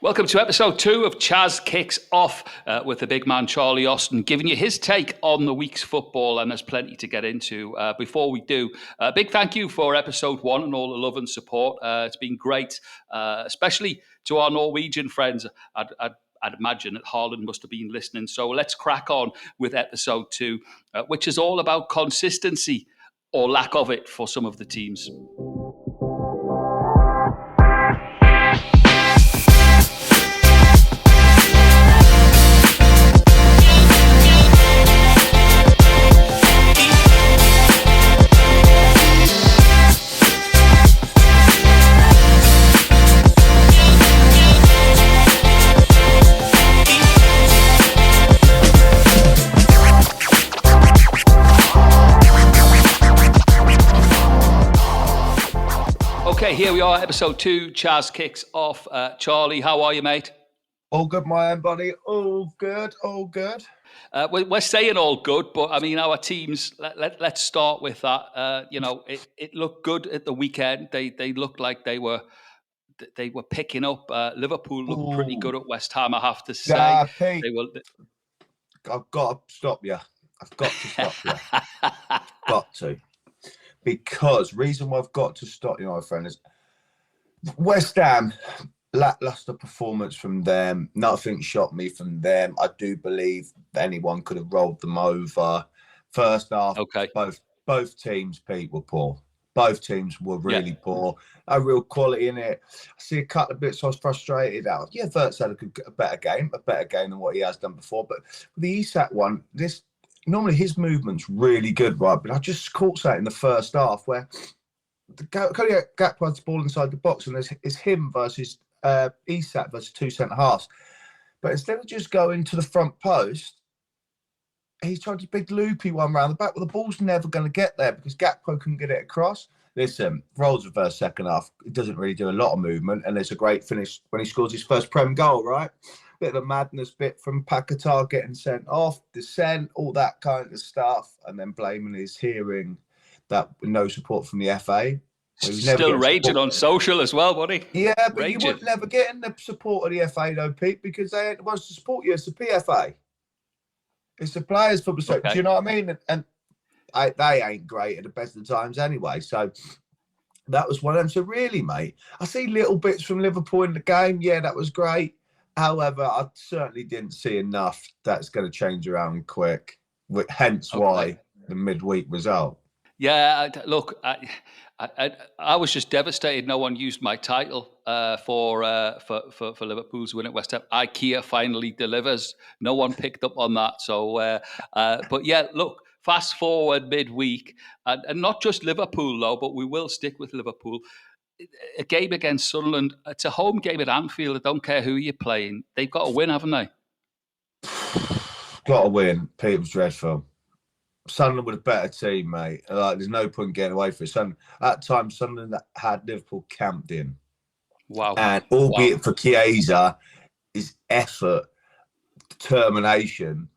Welcome to episode 2 of Chaz Kicks Off with the big man Charlie Austin, giving you his take on the week's football, and there's plenty to get into. Before we do, a big thank you for episode 1 and all the love and support. It's been great, especially to our Norwegian friends. I'd imagine that Haaland must have been listening. So let's crack on with episode 2, which is all about consistency or lack of it for some of the teams. Okay, here we are, episode 2, Chaz Kicks Off. Charlie, how are you, mate? All good, my own buddy. All good, all good. We're saying all good, but I mean, our teams, let's start with that. It looked good at the weekend. They looked like they were picking up. Liverpool looked pretty good at West Ham, I have to say. Yeah, Pete, They were. I've got to stop you. I've got to stop you. Got to. Because reason why I've got to stop you, my friend, is West Ham, lackluster performance from them. Nothing shocked me from them. I do believe anyone could have rolled them over. First half, Okay. both teams, Pete, were poor. Both teams were really poor. No real quality in it. I see a couple of bits I was frustrated out. Yeah, Verts had a better game than what he has done before. But with the Isak one, normally his movement's really good, right? But I just caught that in the first half where the Gakpo has the ball inside the box and it's him versus Isak versus two centre-halves. But instead of just going to the front post, he's trying to big loopy one round the back. Well, the ball's never going to get there because Gakpo couldn't get it across. Listen, roles reverse second half. It doesn't really do a lot of movement, and it's a great finish when he scores his first Prem goal, right? Bit of a madness bit from Paquetá getting sent off, dissent, all that kind of stuff, and then blaming his hearing that no support from the FA. Still raging on social as well, buddy. Yeah, but raging. You would never get in the support of the FA though, Pete, because they ain't the ones to support you. It's the PFA. It's the players' football. Okay. Do you know what I mean? And they ain't great at the best of the times anyway. So that was one of them. So really, mate, I see little bits from Liverpool in the game. Yeah, that was great. However, I certainly didn't see enough that's going to change around quick. Hence why the midweek result. Yeah, look, I was just devastated. No one used my title for Liverpool's win at West Ham. IKEA finally delivers. No one picked up on that. So, but yeah, look, fast forward midweek, and not just Liverpool though, but we will stick with Liverpool. A game against Sunderland. It's a home game at Anfield. I don't care who you're playing. They've got to win, haven't they? Got to win. Pete, was dreadful. Sunderland were a better team, mate. Like, there's no point getting away from it. At that time, Sunderland had Liverpool camped in. Wow. And albeit for Chiesa, his effort, determination,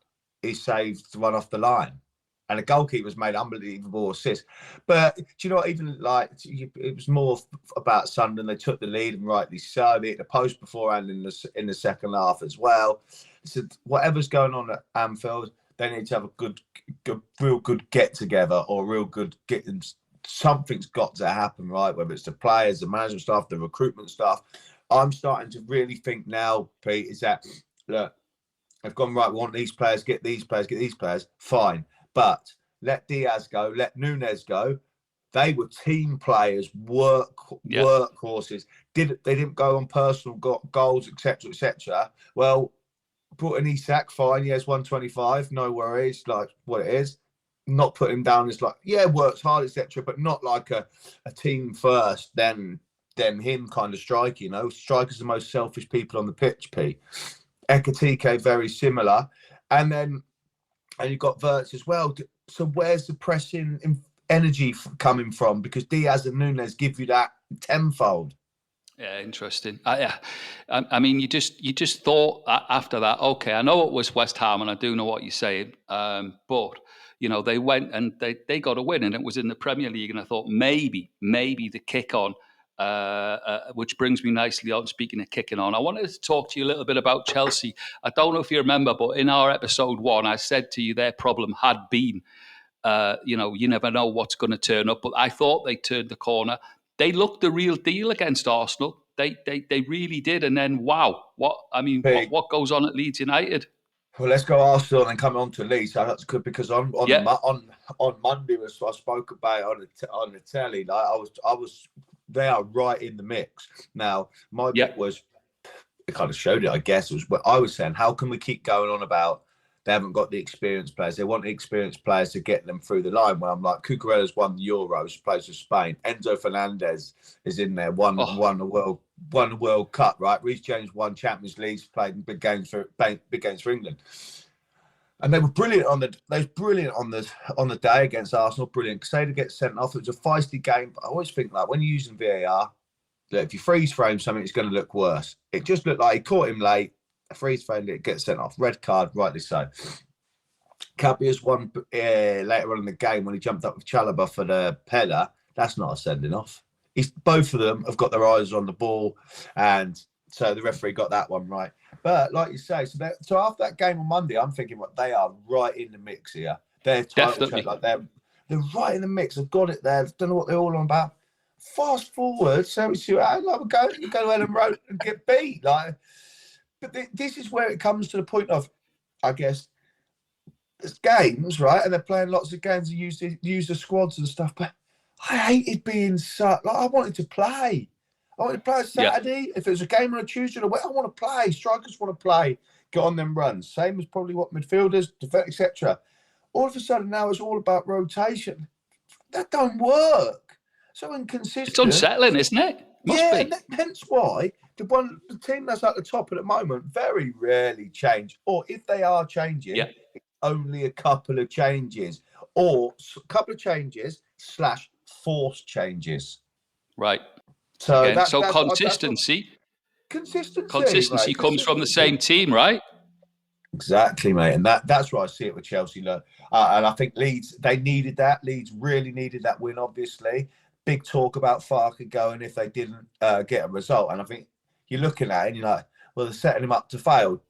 he saved the run off the line. And the goalkeeper's made unbelievable assists. But do you know what? Even like it was more about Sunderland. They took the lead, and rightly so. They hit the post beforehand in the second half as well. So whatever's going on at Anfield, they need to have a real good get together or real good get. Something's got to happen, right? Whether it's the players, the management staff, the recruitment staff. I'm starting to really think now, Pete, is that look, they've gone right. We want these players, get these players. Fine. But let Diaz go, let Nunes go. They were team players, workhorses. They didn't go on personal goals, etc., etc. Well, put an Isak, fine. He has 125, no worries. Like what it is. Not put him down as like, works hard, etc., but not like a team first, then him kind of striker. You know, strikers are the most selfish people on the pitch. Pete Ekitike, very similar, and you've got Verts as well. So where's the pressing energy coming from? Because Diaz and Nunes give you that tenfold. Yeah, interesting. I mean, you just thought after that, okay, I know it was West Ham, and I do know what you're saying, but you know, they went and they got a win, and it was in the Premier League, and I thought maybe the kick on which brings me nicely on, speaking of kicking on. I wanted to talk to you a little bit about Chelsea. I don't know if you remember, but in our episode 1, I said to you their problem had been, you never know what's going to turn up. But I thought they turned the corner. They looked the real deal against Arsenal. They really did. And then, wow, what goes on at Leeds United? Well, let's go Arsenal and then come on to Leeds. So that's good because on Monday I spoke about it on the telly. Like I was they are right in the mix. Now my bit was, it kind of showed it, I guess. It was what I was saying. How can we keep going on about they haven't got the experienced players? They want the experienced players to get them through the line. When I'm like, Cucurella's won the Euros, plays for Spain. Enzo Fernandez is in there, won the World Cup, right? Reece James won Champions League, played big games for England. And they were brilliant on the day against Arsenal. Brilliant. Say to get sent off. It was a feisty game. But I always think, like, when you're using VAR, that if you freeze frame something, it's going to look worse. It just looked like he caught him late. A freeze frame, it gets sent off. Red card, rightly so. Cabias won later on in the game when he jumped up with Chalobah for the header. That's not a sending off. Both of them have got their eyes on the ball, and so the referee got that one right. But like you say, so after that game on Monday, I'm thinking, they are right in the mix here. They're definitely they're right in the mix. They've got it there. Don't know what they're all on about. Fast forward, so we see go Ellen Road and get beat. Like, but this is where it comes to the point of, I guess, there's games, right? And they're playing lots of games and use the squads and stuff. But I hated being I wanted to play. I wanted to play Saturday. If it was a game on a Tuesday, I want to play. Strikers want to play. Get on them runs. Same as probably what midfielders, etc. All of a sudden now it's all about rotation. That don't work. So inconsistent. It's unsettling, isn't it? Must be. And hence why the team that's at the top at the moment very rarely change. Or if they are changing, it's only a couple of changes. Or a couple of changes / forced changes. Right. So consistency. Consistency comes from the same team, right? Exactly, mate. And that's why I see it with Chelsea. Look, and I think Leeds, they needed that. Leeds really needed that win, obviously. Big talk about Farke going if they didn't get a result. And I think you're looking at it and you're like, well, they're setting him up to fail.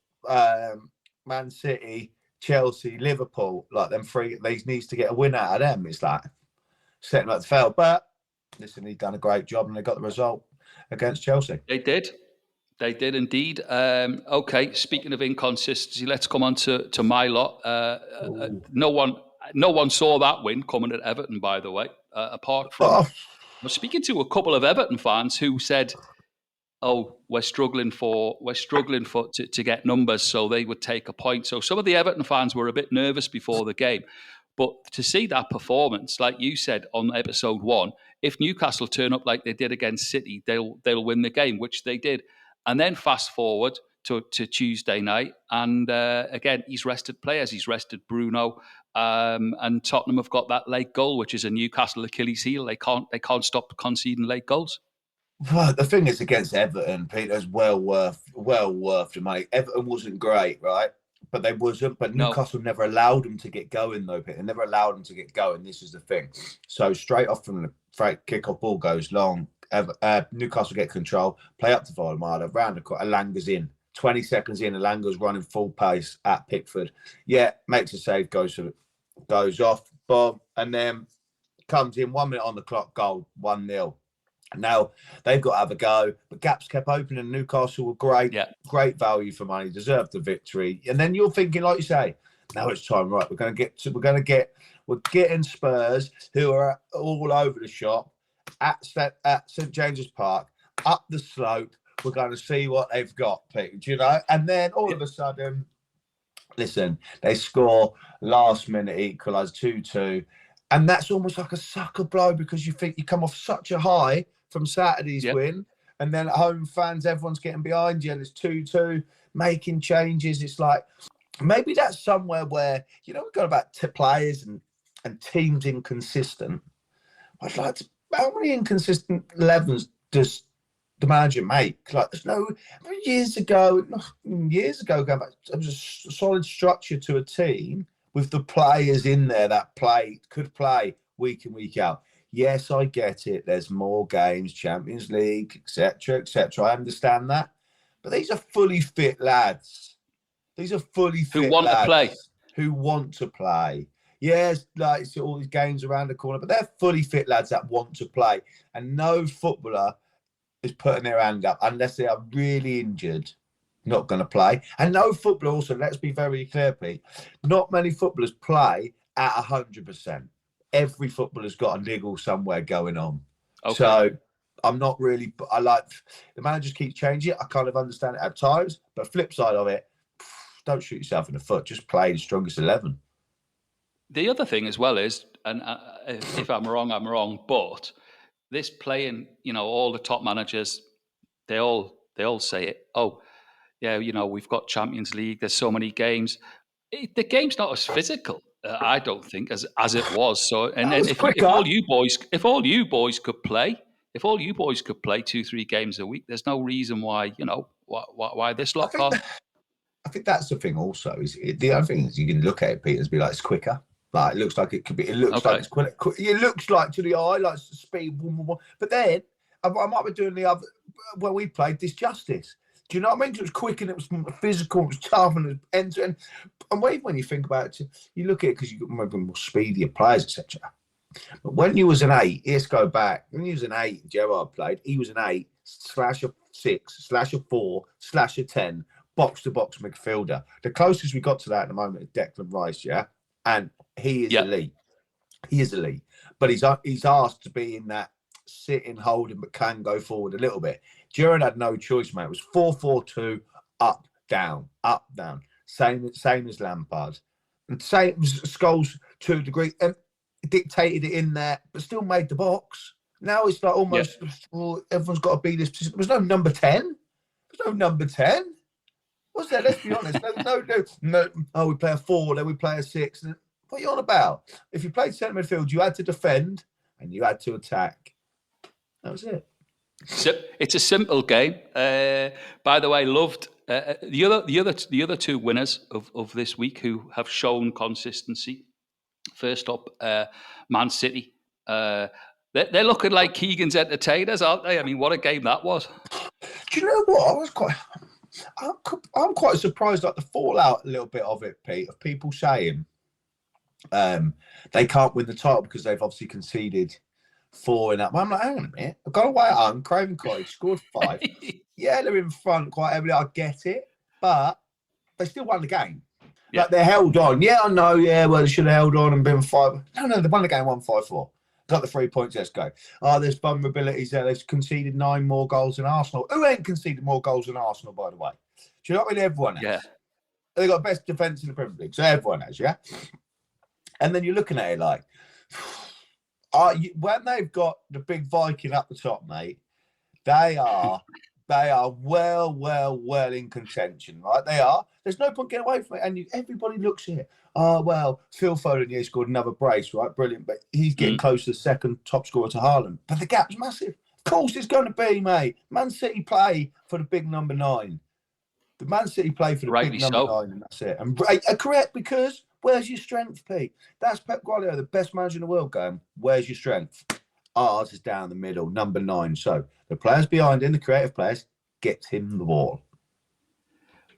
Man City, Chelsea, Liverpool, like them three, they needs to get a win out of them. It's like setting him up to fail. But listen, he's done a great job and they got the result against Chelsea. They did. They did indeed. Okay, speaking of inconsistency, let's come on to my lot. No one saw that win coming at Everton, by the way, apart from... I was speaking to a couple of Everton fans who said, we're struggling to get numbers, so they would take a point. So some of the Everton fans were a bit nervous before the game. But to see that performance, like you said on episode 1, if Newcastle turn up like they did against City, they'll win the game, which they did. And then fast forward to Tuesday night, and again, he's rested players. He's rested Bruno, and Tottenham have got that late goal, which is a Newcastle Achilles heel. They can't stop conceding late goals. Well, the thing is, against Everton, Peter's well worth the money. Everton wasn't great, right? But they wasn't. But Newcastle never allowed them to get going, though, Peter. Never allowed them to get going. This is the thing. So straight off from the kick-off, ball goes long. Newcastle get control, play up to Volamada, round the court, Alanga's in. 20 seconds in, Alanga's running full pace at Pickford. Yeah, makes a save, goes off, boom, and then comes in 1 minute on the clock, goal, 1-0. Now, they've got to have a go, but gaps kept opening. Newcastle were great value for money, deserved the victory. And then you're thinking, like you say, now it's time, right? We're getting Spurs, who are all over the shop, at St James's Park, up the slope. We're going to see what they've got, Pete, you know? And then all of a sudden, listen, they score last minute equalise 2-2. And that's almost like a sucker blow because you think you come off such a high from Saturday's win. And then at home fans, everyone's getting behind you and it's 2-2, making changes. It's like, maybe that's somewhere where, we've got about players and teams inconsistent. I'd like to, how many inconsistent 11s does the manager make? Like, there's no years ago, going back, there was a solid structure to a team with the players in there that could play week in, week out. Yes, I get it. There's more games, Champions League, etc., etc. I understand that. But these are fully fit lads. These are fully Who fit want to play. lads who want to play. Yes, like it's all these games around the corner, but they're fully fit lads that want to play. And no footballer is putting their hand up unless they are really injured, not going to play. And no footballer also, let's be very clear, Pete, not many footballers play at 100%. Every footballer's got a niggle somewhere going on. Okay. So I'm not really, I like, the manager keeps changing it. I kind of understand it at times, but flip side of it, don't shoot yourself in the foot. Just play the strongest 11. The other thing as well is, and if I'm wrong, I'm wrong, but this playing, all the top managers, they all say it. Oh, yeah, we've got Champions League. There's so many games. The game's not as physical, I don't think, as it was. So, and if all you boys could play, 2-3 games a week, there's no reason why why this lot can't. I think that's the thing. Also, the other thing is you can look at it, Peter, and be like, it's quicker. Like it looks like it could be. It looks like it's quick. It looks like to the eye, like speed. But then I might be doing the other when we played Disjustice. Do you know what I mean? It was quick and it was physical, it was tough and it was end-to-end. And when you think about it, you look at it because you maybe more speedier players, etc. But when you was an 8, let's go back. When you was an 8, Gerrard played, he was an 8/6/4/10, box-to-box midfielder. The closest we got to that at the moment is Declan Rice, yeah? And he is elite. He is elite. But he's asked to be in that sitting, holding, but can go forward a little bit. Gerrard had no choice, mate. It was 4-4-2, up, down. Same as Lampard. And same as Scholes to a degree, and dictated it in there, but still made the box. Now it's like almost everyone's got to be this position. There was no number 10. There's no number 10. What's that? Let's be honest. No. Oh, we play a 4, then we play a 6. What are you on about? If you played centre midfield, you had to defend and you had to attack. That was it. So it's a simple game. By the way, loved the other 2 winners of this week who have shown consistency. First up, Man City. They're looking like Keegan's entertainers, aren't they? I mean, what a game that was. Do you know what? I'm quite surprised at the fallout a little bit of it, Pete, of people saying they can't win the title because they've obviously conceded 4 in that. Well, I'm like, hang on a minute. I've got away at home. Craven Cottage scored 5. Yeah, they're in front quite heavily. I get it. But they still won the game. Yeah. Like, they held on. Yeah, I know. Yeah, well, they should have held on and been 5. No, they won the game 1-5-4. Got the 3 points. Let's go. Oh, there's vulnerabilities there. They've conceded 9 more goals than Arsenal. Who ain't conceded more goals than Arsenal, by the way? Do you know what I mean? Everyone has. Yeah. They've got best defence in the Premier League. So everyone has, yeah? And then you're looking at it like... when they've got the big Viking up the top, mate, they are well in contention, right? They are. There's no point getting away from it. And everybody looks at it. Oh, well, Phil Foden, scored another brace, right? Brilliant. But he's getting close to the second top scorer to Haaland. But the gap's massive. Of course it's going to be, mate. Man City play for the big number 9. The Man City play for the big number 9, and that's it. And correct, because... Where's your strength, Pete? That's Pep Guardiola, the best manager in the world, going, where's your strength? Ours is down the middle, number 9. So the players behind him, the creative players, get him the ball.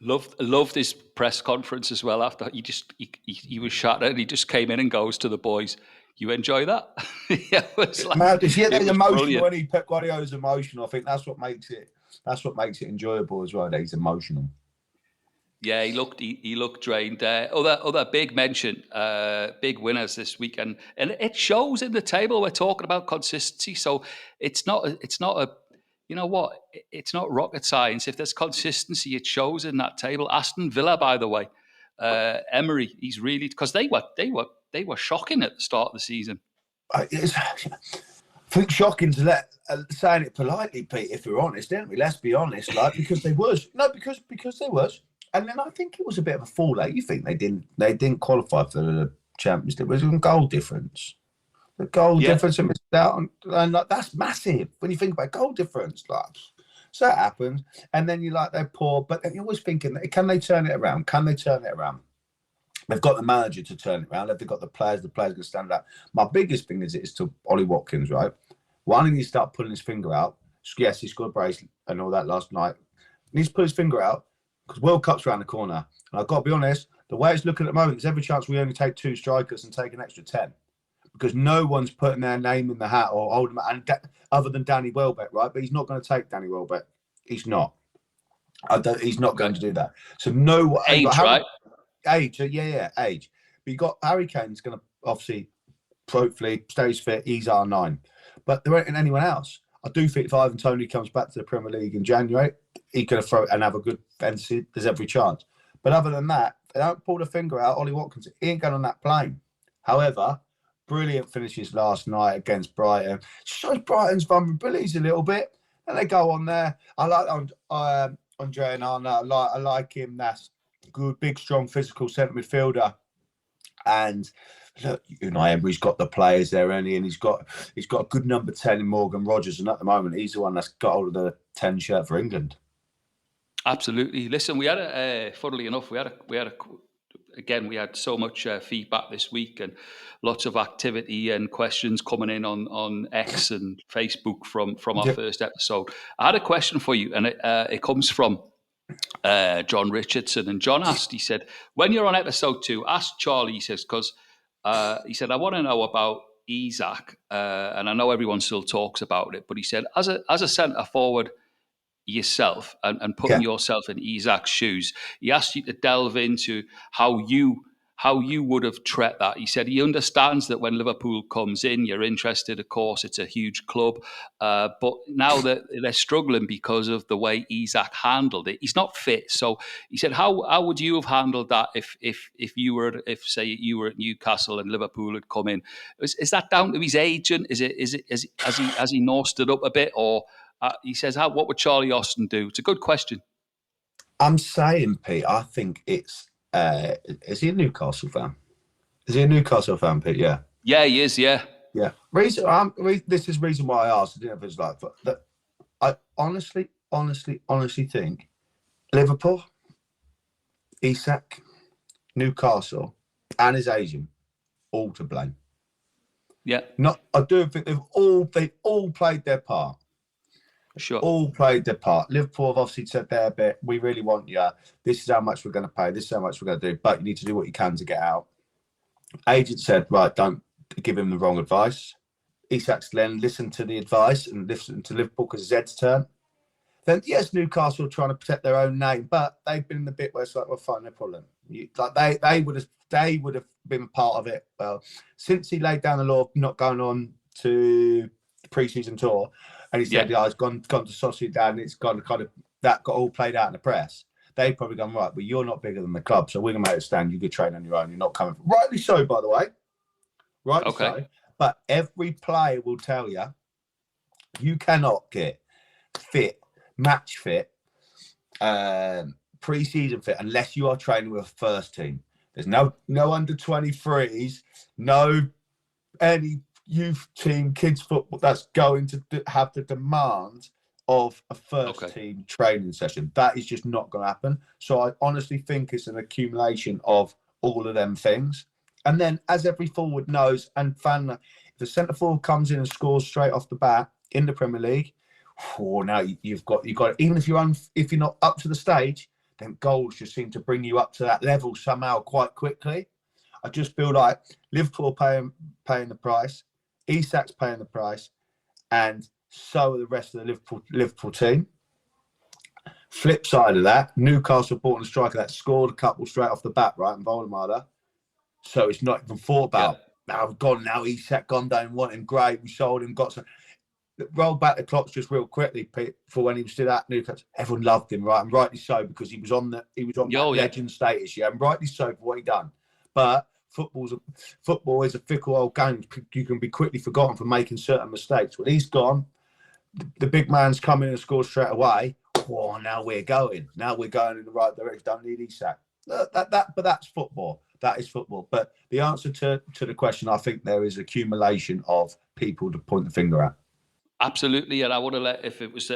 Loved his press conference as well. After he was shattered, he just came in and goes to the boys, you enjoy that? Yeah, it was like, the emotion when Pep Guardiola's emotional. I think that's what makes it enjoyable as well, that he's emotional. Yeah, he looked drained. Other big mention, big winners this week, and it shows in the table. We're talking about consistency, so it's not rocket science. If there's consistency, it shows in that table. Aston Villa, by the way, Emery, he's really, because they were shocking at the start of the season. I think shocking to let saying it politely, Pete. If we're honest, didn't we? Let's be honest, like because they was because they was. And then I think it was a bit of a fallout. You think they didn't qualify for the Champions League? It was a goal difference. The goal difference and missed out on, and like, that's massive when you think about goal difference. Like, so that happens, and then you're like, they're poor, but then you're always thinking, can they turn it around? Can they turn it around? They've got the manager to turn it around. They've got the players going to stand up. My biggest thing is to Ollie Watkins, right? Why don't he start pulling his finger out? Yes, he scored a brace and all that last night. He needs to put his finger out because World Cup's around the corner. And I've got to be honest, the way it's looking at the moment, there's every chance we only take 2 strikers and take an extra 10 because no one's putting their name in the hat or holding other than Danny Welbeck, right? But he's not going to take Danny Welbeck. He's not. He's not going to do that. So no age, right? Age, age. But you got Harry Kane's going to obviously, hopefully, stays fit. He's R9, but there ain't anyone else. I do think if Ivan Toney comes back to the Premier League in January, he's going to throw it and have a good fantasy. There's every chance. But other than that, they don't pull the finger out. Ollie Watkins, he ain't going on that plane. However, brilliant finishes last night against Brighton. Shows Brighton's vulnerabilities a little bit, and they go on there. I like Andre Onana. I like him. That's good, big, strong, physical centre midfielder. And look, Unai Emery's got the players there, and he's got a good number 10 in Morgan Rogers. And at the moment, he's the one that's got hold of the 10 shirt for England. Absolutely. Listen, we had funnily enough, we had so much feedback this week and lots of activity and questions coming in on X and Facebook from our first episode. I had a question for you, and it comes from John Richardson. And John asked, he said, when you're on episode 2, ask Charlie, he says, because he said, I want to know about Isak, and I know everyone still talks about it, but he said, as a centre forward yourself and putting yourself in Isak's shoes, he asked you to delve into how you would have treated that. He said he understands that when Liverpool comes in, you're interested. Of course, it's a huge club, but now that they're struggling because of the way Isak handled it, he's not fit. So he said, how would you have handled that if say you were at Newcastle and Liverpool had come in? Is that down to his agent? Has he nosed it up a bit, or he says, what would Charlie Austin do? It's a good question. I'm saying, Pete, I think it's. Is he a Newcastle fan? Is he a Newcastle fan, Pete? Yeah. Yeah, he is. Yeah. Yeah. This is reason why I asked. I didn't know if it's like that. I honestly think Liverpool, Isak, Newcastle, and his agent all to blame. Yeah. I do think they've all played their part. Sure. All played their part. Liverpool have obviously said their bit. We really want you. This is how much we're going to pay. This is how much we're going to do. But you need to do what you can to get out. Agent said, right, don't give him the wrong advice. Isak's then listened to the advice and listened to Liverpool because it's Ed's turn. Then, yes, Newcastle are trying to protect their own name, but they've been in the bit where it's like, well, fine, no problem. They would have been part of it. Well, since he laid down the law of not going on to the pre-season tour, and he said, he's gone to Sociedad, and it's gone kind of that got all played out in the press. They've probably gone, right, but you're not bigger than the club, so we're going to make a stand. You could train on your own. You're not coming. Rightly so, by the way. Rightly so. But every player will tell you, you cannot get fit, match fit, pre-season fit, unless you are training with a first team. There's no under 23s, no any youth team, kids football that's going to have the demand of a first team training session. That is just not going to happen. So I honestly think it's an accumulation of all of them things. And then, as every forward knows, and fan, if the centre forward comes in and scores straight off the bat in the Premier League, now you've got even if you're not up to the stage, then goals just seem to bring you up to that level somehow quite quickly. I just feel like Liverpool paying the price. Isak's paying the price, and so are the rest of the Liverpool team. Flip side of that, Newcastle bought a striker that scored a couple straight off the bat, right, in Voldemar. So it's not even thought about. Now Isak gone down, want him, great, we sold him, got some. Roll back the clocks just real quickly, Pete, for when he was still at Newcastle. Everyone loved him, right, and rightly so, because he was on legend status, and rightly so for what he done. But football is a fickle old game. You can be quickly forgotten for making certain mistakes. When he's gone, the big man's come in and scored straight away. Oh, now we're going in the right direction. Don't need Isak. But that's football. That is football. But the answer to the question, I think there is accumulation of people to point the finger at. Absolutely, and I would have let, if it was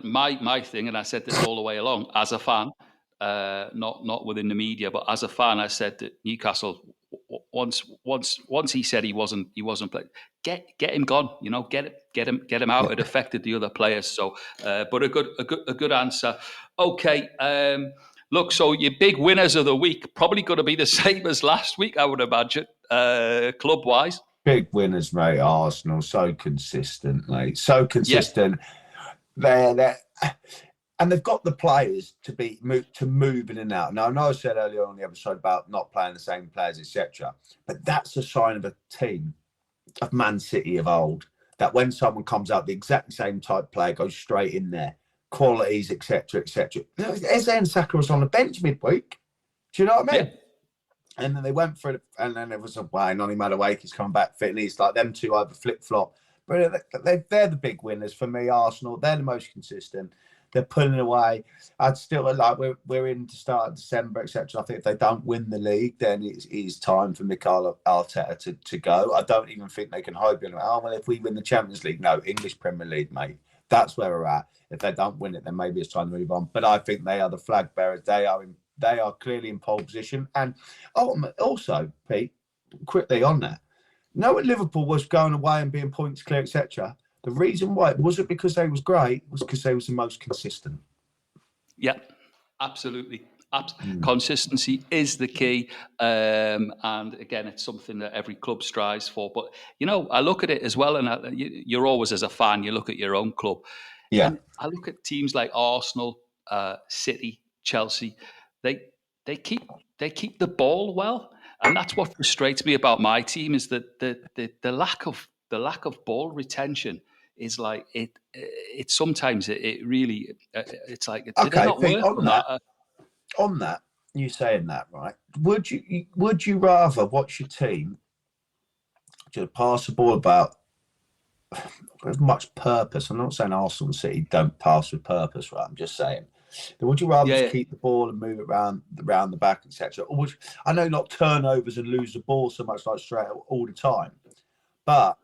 my thing, and I said this all the way along, as a fan, not within the media, but as a fan, I said that Newcastle, once he said he wasn't playing, get him gone. Get him out. It affected the other players. So, but a good answer. Okay. Look, so your big winners of the week probably going to be the same as last week, I would imagine, club wise. Big winners, mate. Arsenal, so consistent, mate. So consistent. Yeah. And they've got the players to move in and out. Now, I know I said earlier on the episode about not playing the same players, etc. But that's a sign of a team of Man City of old, that when someone comes out, the exact same type player goes straight in there. Qualities, etc., etc. Eze and Saka was on the bench midweek. Do you know what I mean? Yeah. And then they went for it, and then it was Noni Madueke is coming back fit, and he's like them two either flip-flop. But they're the big winners for me, Arsenal. They're the most consistent. They're pulling away. I'd still like we're in to start December, etc. I think if they don't win the league, then it is time for Mikel Arteta to go. I don't even think they can hope in. Oh well, if we win the Champions League, no, English Premier League, mate. That's where we're at. If they don't win it, then maybe it's time to move on. But I think they are the flag bearers. They are clearly in pole position. And also, Pete, quickly on that, when Liverpool was going away and being points clear, etc. The reason why it wasn't because they was great, it was because they was the most consistent. Yeah, absolutely. Consistency is the key, and again, it's something that every club strives for. But I look at it as well, and you're always, as a fan, you look at your own club. Yeah, and I look at teams like Arsenal, City, Chelsea. They keep the ball well, and that's what frustrates me about my team is that the lack of ball retention is like it sometimes it really it's like did they not work on that? On that, you saying that, right? Would you rather watch your team just pass the ball about with much purpose? I'm not saying Arsenal and City don't pass with purpose, right? I'm just saying. Would you rather just keep the ball and move it around the back, etc.? Or would I know not turnovers and lose the ball so much like straight all the time, but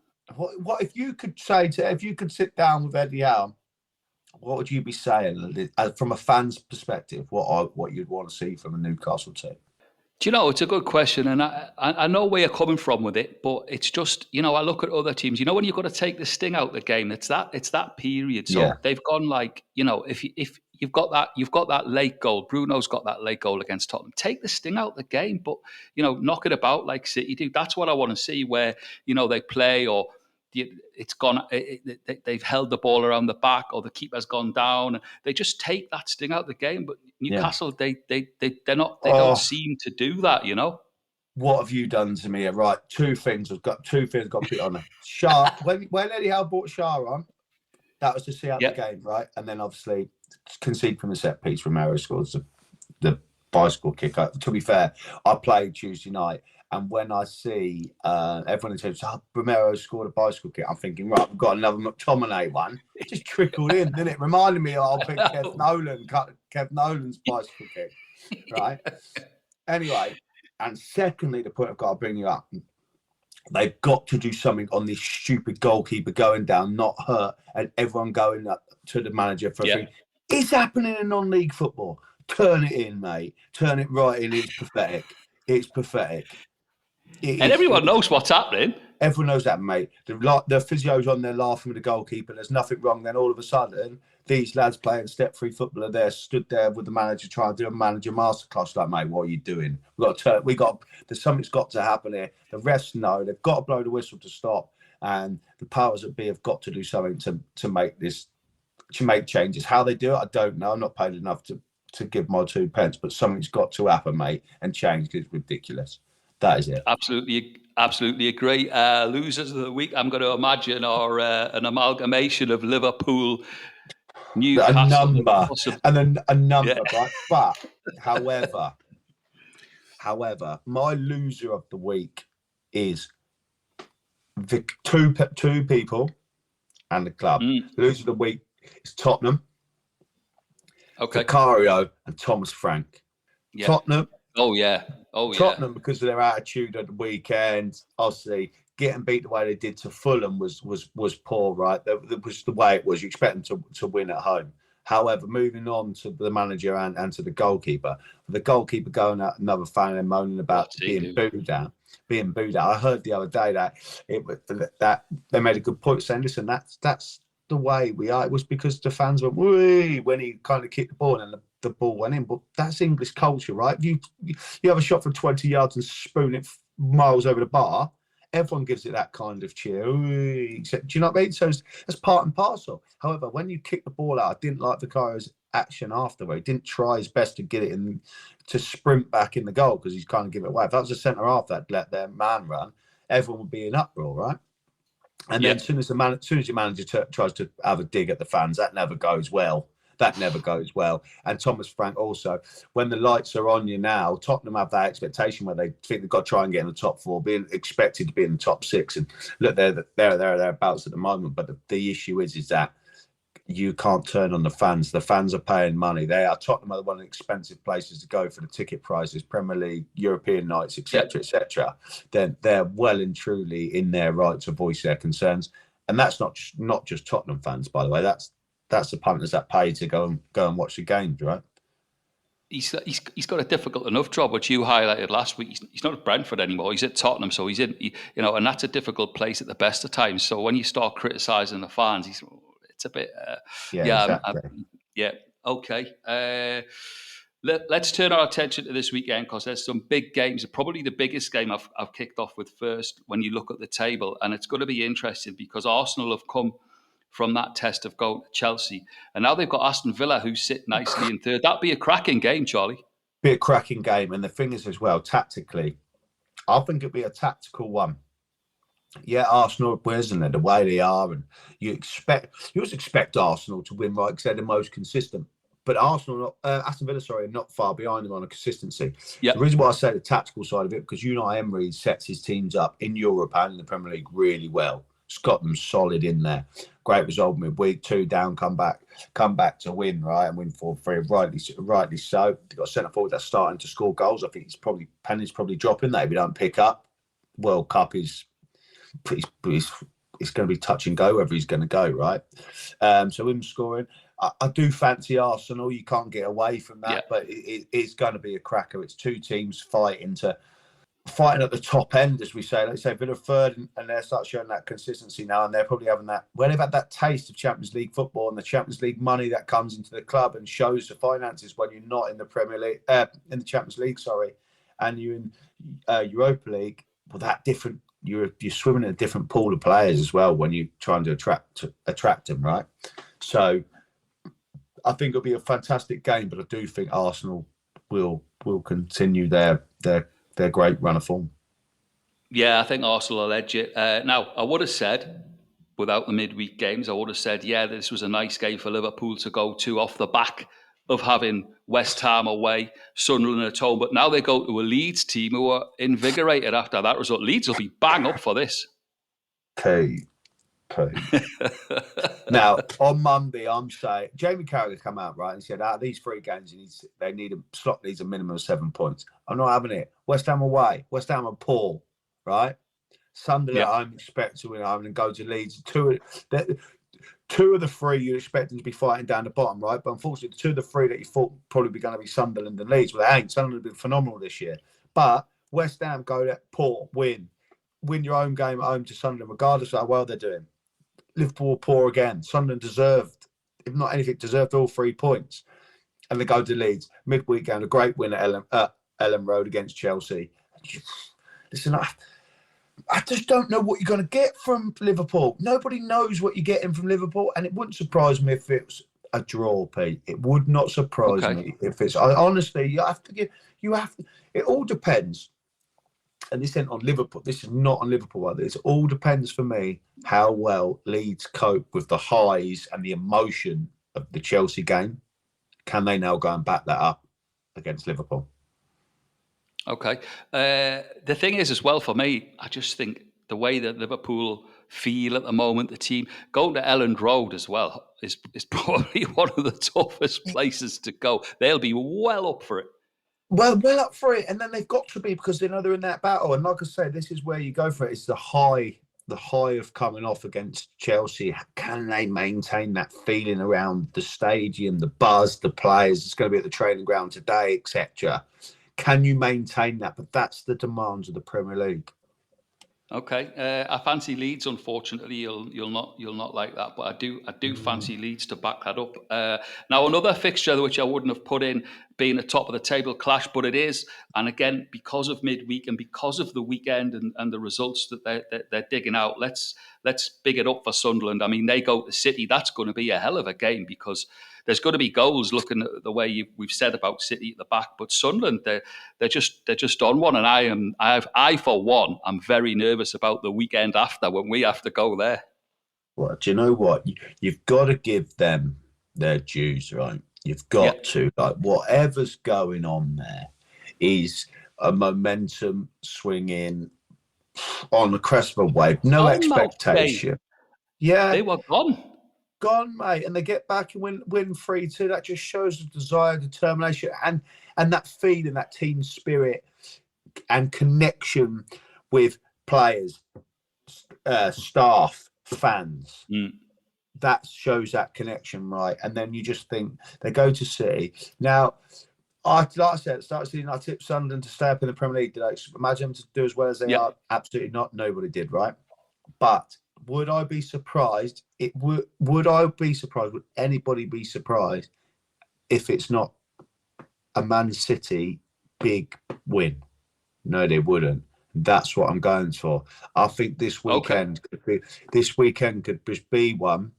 what if you could sit down with Eddie Howe? What would you be saying from a fan's perspective? What you'd want to see from a Newcastle team? Do you know, it's a good question, and I know where you're coming from with it, but it's just I look at other teams. When you've got to take the sting out of the game, it's that period. So they've gone like if you've got that late goal, Bruno's got that late goal against Tottenham. Take the sting out of the game, but knock it about like City do. That's what I want to see, where they play or. It's gone. They've held the ball around the back, or the keeper's gone down. They just take that sting out of the game. But Newcastle, they're not. They don't seem to do that. What have you done to me? Right, two things. I've got to put on there. Shah, when Eddie Howe brought Shah on, that was to see out the game, right? And then obviously concede from the set piece. Romero scores the bicycle kick. To be fair, I played Tuesday night. And when I see everyone says, Romero scored a bicycle kick, I'm thinking, right, we've got another McTominay one. It just trickled in, didn't it? Reminded me of Kev Nolan's bicycle kick, right? Anyway, and secondly, the point I've got to bring you up, they've got to do something on this stupid goalkeeper going down, not hurt, and everyone going up to the manager for a thing. It's happening in non-league football. Turn it in, mate. Turn it right in. It's pathetic. It's pathetic. And everyone knows what's happening. Everyone knows that, mate. The physio's on there laughing with the goalkeeper. There's nothing wrong. Then all of a sudden, these lads playing step-free football are there, stood there with the manager trying to do a manager masterclass. Like, mate, what are you doing? There's something's got to happen here. The refs know they've got to blow the whistle to stop, and the powers that be have got to do something to make changes. How they do it, I don't know. I'm not paid enough to give my 2 pence, but something's got to happen, mate, and change is ridiculous. That is it. Absolutely agree. Losers of the week, I'm going to imagine, are an amalgamation of Liverpool, Newcastle. A number, right? But, however, my loser of the week is the two people and the club. The loser of the week is Tottenham. Okay. Vicario and Thomas Frank. Yeah. Tottenham. Tottenham, because of their attitude at the weekend, obviously getting beat the way they did to Fulham was poor, right? That was the way it was. You expect them to win at home. However, moving on to the manager and to the goalkeeper going at another fan and moaning about being booed out. I heard the other day that that they made a good point saying, listen, that's the way we are. It was because the fans went wee when he kind of kicked the ball and the ball went in. But that's English culture, right? You have a shot from 20 yards and spoon it miles over the bar. Everyone gives it that kind of cheer. Do you know what I mean? So it's part and parcel. However, when you kick the ball out, I didn't like Vicario's action afterward. He didn't try his best to get it in, to sprint back in the goal because he's kind of given it away. If that was a centre half that let their man run, everyone would be in uproar, right? And then as soon as your manager tries to have a dig at the fans, that never goes well. And Thomas Frank also, when the lights are on you now, Tottenham have that expectation where they think they've got to try and get in the top four, being expected to be in the top six. And look, they're thereabouts at the moment. But the issue is that you can't turn on the fans. The fans are paying money. Tottenham are one of the expensive places to go for the ticket prices, Premier League, European nights, etc., etc. They're well and truly in their right to voice their concerns. And that's not just Tottenham fans, by the way. That's the punters that pay to go and watch the games, right? He's got a difficult enough job, which you highlighted last week. He's not at Brentford anymore. He's at Tottenham, so he's in. And that's a difficult place at the best of times. So when you start criticising the fans, it's a bit. Exactly. Okay. Let's turn our attention to this weekend because there's some big games. Probably the biggest game I've kicked off with first when you look at the table, and it's going to be interesting because Arsenal have come from that test of going to Chelsea. And now they've got Aston Villa, who sit nicely in third. That'd be a cracking game, Charlie. Be a cracking game. And the thing is as well, tactically, I think it'd be a tactical one. Yeah, Arsenal, isn't it? The way they are. And you always expect Arsenal to win, right? Because they're the most consistent. But Aston Villa, are not far behind them on a consistency. Yep. The reason why I say the tactical side of it, because Unai Emery sets his teams up in Europe and in the Premier League really well. It's got them solid in there. Great result midweek, 2 down, come back to win, right? And win 4-3, rightly so. They've got a centre forward that's starting to score goals. I think pennies probably dropping there if you don't pick up. World Cup is it's going to be touch and go whether he's going to go, right? So him scoring. I do fancy Arsenal. You can't get away from that, but it's going to be a cracker. It's 2 teams fighting at the top end, as we say. Let's say Villa third, and they start showing that consistency now, and they're probably having that. When they've had that taste of Champions League football and the Champions League money that comes into the club and shows the finances when you're not in the Premier League, in the Champions League, and you're in Europa League. Well, that different. You're swimming in a different pool of players as well when you're trying to attract them, right? So I think it'll be a fantastic game, but I do think Arsenal will continue their great run of form. Yeah, I think Arsenal will edge it. Now, I would have said, without the midweek games, I would have said, this was a nice game for Liverpool to go to off the back of having West Ham away, Sunderland at home. But now they go to a Leeds team who are invigorated after that result. Leeds will be bang up for this. Okay. Now, on Monday, I'm saying Jamie Carragher come out, right, and said, out of these 3 games, Slot needs a minimum of 7 points. I'm not having it. West Ham away. West Ham are poor, right? Sunderland, I'm expecting to win. I'm going to go to Leeds. 2 of the 3 you're expecting to be fighting down the bottom, right? But unfortunately, 2 of the 3 that you thought probably be going to be Sunderland and Leeds. Well, they ain't. Sunderland have been phenomenal this year. But West Ham go there, poor, win your own game at home to Sunderland, regardless of how well they're doing. Liverpool poor again. Sunderland deserved, if not anything, deserved all 3 points. And they go to Leeds. Midweek game, a great win at Ellen Road against Chelsea. Listen, I just don't know what you're going to get from Liverpool. Nobody knows what you're getting from Liverpool, and it wouldn't surprise me if it's a draw, Pete. It would not surprise me if it's. Honestly, you have to. It all depends. And this isn't on Liverpool. This is not on Liverpool. It all depends for me how well Leeds cope with the highs and the emotion of the Chelsea game. Can they now go and back that up against Liverpool? Okay. The thing is, as well, for me, I just think the way that Liverpool feel at the moment, the team, going to Elland Road as well is probably one of the toughest places to go. They'll be well up for it. Well up for it. And then they've got to be, because they know they're in that battle. And like I say, this is where you go for it. It's the high the high of coming off against Chelsea, can they maintain that feeling around the stadium, the buzz, the players? It's going to be at the training ground today, etc. Can you maintain that? But that's the demands of the Premier League. Okay, I fancy Leeds. Unfortunately, you'll not like that, but I do fancy Leeds to back that up. Now, another fixture which I wouldn't have put in being a top of the table clash, but it is, and again because of midweek and because of the weekend and the results that they're digging out. Let's big it up for Sunderland. I mean, they go to City. That's going to be a hell of a game because there's going to be goals. Looking at the way we've said about City at the back, but Sunderland they're just on one, and I for one, I'm very nervous about the weekend after when we have to go there. Well, do you know what? You've got to give them their dues, right? You've got to. Like, whatever's going on there is a momentum swinging on the crest of a wave. No expectation. Yeah. They were gone, mate, and they get back and win 3-2. That just shows the desire, determination, and that feeling, that team spirit and connection with players, staff, fans. That shows that connection, right? And then you just think they go to City. Now, like I said, at the start of the season, I tipped Sunderland to stay up in the Premier League. Did I imagine them to do as well as they are? Absolutely not. Nobody did, right? But would I be surprised? Would I be surprised? Would anybody be surprised if it's not a Man City big win? No, they wouldn't. That's what I'm going for. I think this weekend could just be one.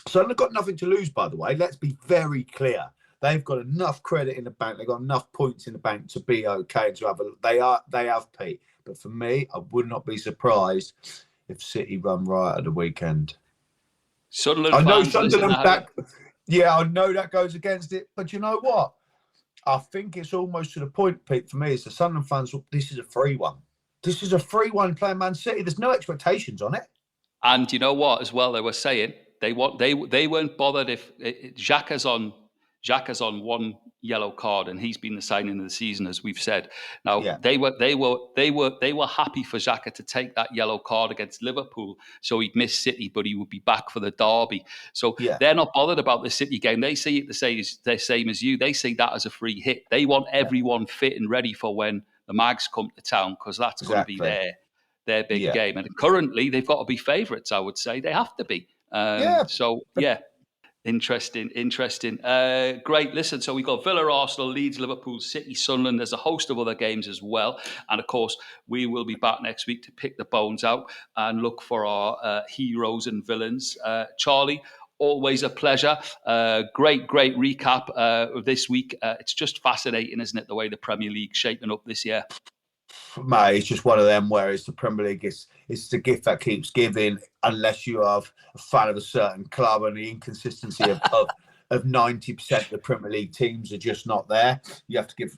So they've got nothing to lose, by the way. Let's be very clear. They've got enough credit in the bank. They've got enough points in the bank to be okay. They have Pete. But for me, I would not be surprised if City run right at the weekend. Sunderland I know Sunderland back. Yeah, I know that goes against it. But you know what? I think it's almost to the point, Pete, for me, is the Sunderland fans, this is a free one. This is a free one playing Man City. There's no expectations on it. And you know what, as well, they were saying they weren't bothered if Xhaka's on one yellow card, and he's been the signing of the season, as we've said. Now they were happy for Xhaka to take that yellow card against Liverpool, so he'd miss City, but he would be back for the derby. So they're not bothered about the City game. They see it the same as you. They see that as a free hit. They want everyone fit and ready for when the Mags come to town, because that's going to be their big game. And currently, they've got to be favourites, I would say. They have to be. Interesting. Great. Listen, so we've got Villa, Arsenal, Leeds, Liverpool, City, Sunderland. There's a host of other games as well. And of course, we will be back next week to pick the bones out and look for our heroes and villains. Charlie, always a pleasure. Great recap of this week. It's just fascinating, isn't it, the way the Premier League's shaping up this year? Mate, it's just one of them where it's the Premier League. It's the gift that keeps giving, unless you are a fan of a certain club, and the inconsistency of 90% of the Premier League teams are just not there. You have to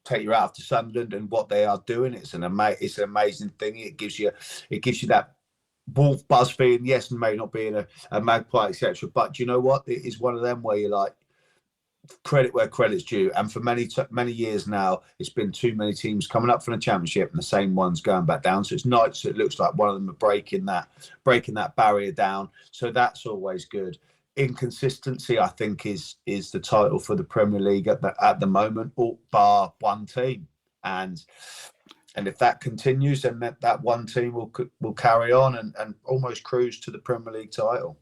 take your hat off to Sunderland and what they are doing. It's an amazing thing. It gives you that wolf buzz feeling. Yes, and may not being a magpie, etc. But do you know what? It is one of them where you're like, credit where credit's due. And for many years now, it's been too many teams coming up from the Championship and the same ones going back down. So it's nice. So it looks like one of them are breaking that barrier down. So that's always good. Inconsistency, I think, is the title for the Premier League at the moment, all bar one team. And if that continues, then that one team will carry on and almost cruise to the Premier League title.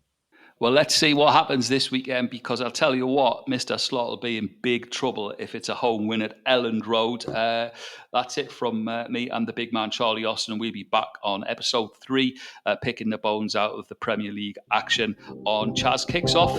Well, let's see what happens this weekend, because I'll tell you what, Mr. Slot will be in big trouble if it's a home win at Elland Road. That's it from me and the big man, Charlie Austin, and we'll be back on episode 3, picking the bones out of the Premier League action on Chaz Kicks Off.